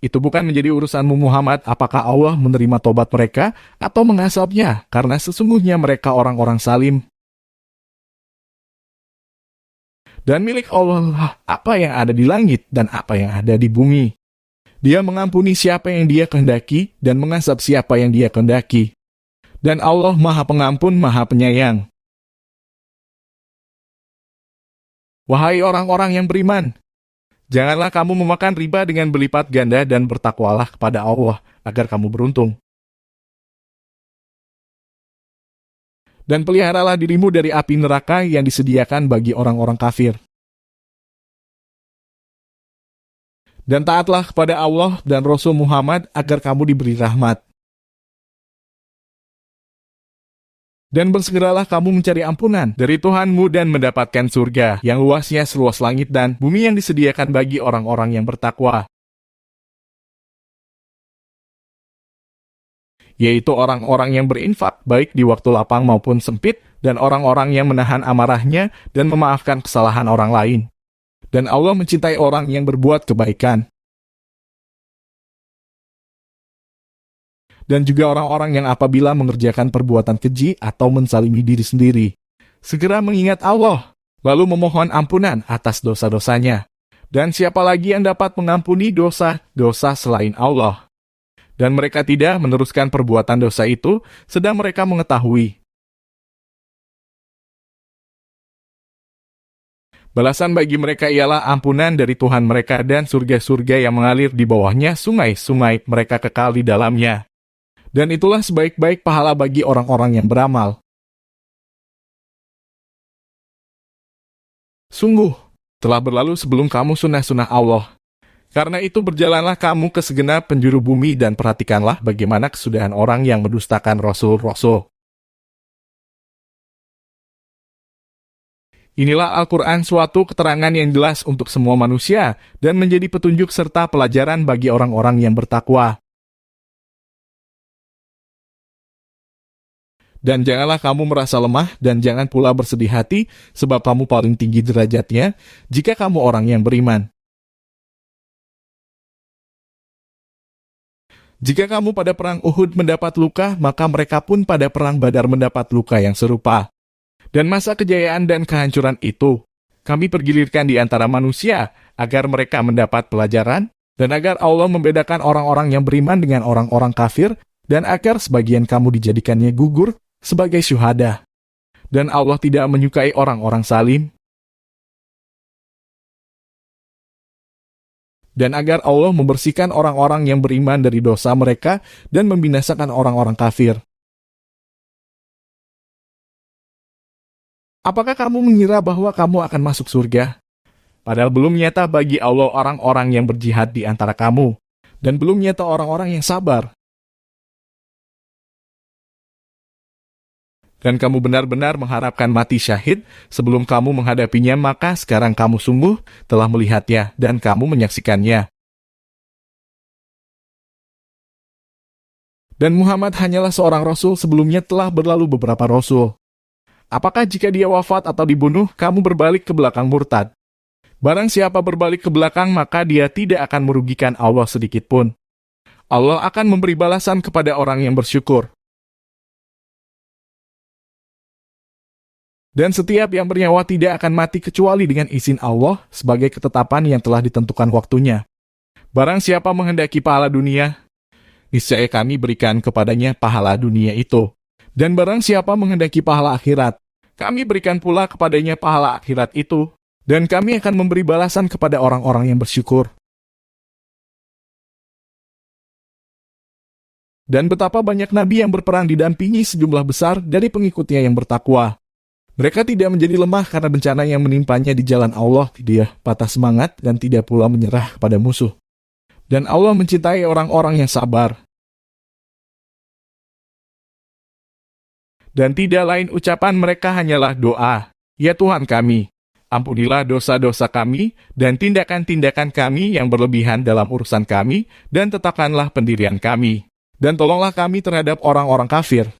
Itu bukan menjadi urusanmu Muhammad apakah Allah menerima tobat mereka atau mengazabnya, karena sesungguhnya mereka orang-orang salim. Dan milik Allah lah apa yang ada di langit dan apa yang ada di bumi. Dia mengampuni siapa yang Dia kehendaki dan mengazab siapa yang Dia kehendaki. Dan Allah Maha Pengampun, Maha Penyayang. Wahai orang-orang yang beriman, janganlah kamu memakan riba dengan berlipat ganda dan bertakwalah kepada Allah agar kamu beruntung. Dan peliharalah dirimu dari api neraka yang disediakan bagi orang-orang kafir. Dan taatlah kepada Allah dan Rasul Muhammad agar kamu diberi rahmat. Dan bersegeralah kamu mencari ampunan dari Tuhanmu dan mendapatkan surga yang luasnya seluas langit dan bumi yang disediakan bagi orang-orang yang bertakwa. Yaitu orang-orang yang berinfak baik di waktu lapang maupun sempit, dan orang-orang yang menahan amarahnya dan memaafkan kesalahan orang lain. Dan Allah mencintai orang yang berbuat kebaikan. Dan juga orang-orang yang apabila mengerjakan perbuatan keji atau menzalimi diri sendiri, segera mengingat Allah, lalu memohon ampunan atas dosa-dosanya. Dan siapa lagi yang dapat mengampuni dosa-dosa selain Allah? Dan mereka tidak meneruskan perbuatan dosa itu, sedang mereka mengetahui. Balasan bagi mereka ialah ampunan dari Tuhan mereka dan surga-surga yang mengalir di bawahnya, sungai-sungai mereka kekal di dalamnya. Dan itulah sebaik-baik pahala bagi orang-orang yang beramal. Sungguh, telah berlalu sebelum kamu sunnah-sunnah Allah. Karena itu berjalanlah kamu ke segenap penjuru bumi dan perhatikanlah bagaimana kesudahan orang yang mendustakan Rasul-Rasul. Inilah Al-Quran, suatu keterangan yang jelas untuk semua manusia dan menjadi petunjuk serta pelajaran bagi orang-orang yang bertakwa. Dan janganlah kamu merasa lemah dan jangan pula bersedih hati, sebab kamu paling tinggi derajatnya jika kamu orang yang beriman. Jika kamu pada perang Uhud mendapat luka, maka mereka pun pada perang Badar mendapat luka yang serupa. Dan masa kejayaan dan kehancuran itu, kami pergilirkan di antara manusia, agar mereka mendapat pelajaran, dan agar Allah membedakan orang-orang yang beriman dengan orang-orang kafir, dan agar sebagian kamu dijadikannya gugur sebagai syuhada. Dan Allah tidak menyukai orang-orang salim. Dan agar Allah membersihkan orang-orang yang beriman dari dosa mereka dan membinasakan orang-orang kafir. Apakah kamu mengira bahwa kamu akan masuk surga? Padahal belum nyata bagi Allah orang-orang yang berjihad di antara kamu, dan belum nyata orang-orang yang sabar. Dan kamu benar-benar mengharapkan mati syahid sebelum kamu menghadapinya, maka sekarang kamu sungguh telah melihatnya dan kamu menyaksikannya. Dan Muhammad hanyalah seorang rasul, sebelumnya telah berlalu beberapa rasul. Apakah jika dia wafat atau dibunuh, kamu berbalik ke belakang murtad? Barang siapa berbalik ke belakang, maka dia tidak akan merugikan Allah sedikit pun. Allah akan memberi balasan kepada orang yang bersyukur. Dan setiap yang bernyawa tidak akan mati kecuali dengan izin Allah sebagai ketetapan yang telah ditentukan waktunya. Barang siapa menghendaki pahala dunia, niscaya kami berikan kepadanya pahala dunia itu. Dan barang siapa menghendaki pahala akhirat, kami berikan pula kepadanya pahala akhirat itu. Dan kami akan memberi balasan kepada orang-orang yang bersyukur. Dan betapa banyak nabi yang berperang didampingi sejumlah besar dari pengikutnya yang bertakwa. Mereka tidak menjadi lemah karena bencana yang menimpanya di jalan Allah, tidak patah semangat dan tidak pula menyerah kepada musuh. Dan Allah mencintai orang-orang yang sabar. Dan tidak lain ucapan mereka hanyalah doa, "Ya Tuhan kami, ampunilah dosa-dosa kami dan tindakan-tindakan kami yang berlebihan dalam urusan kami, dan tetapkanlah pendirian kami. Dan tolonglah kami terhadap orang-orang kafir."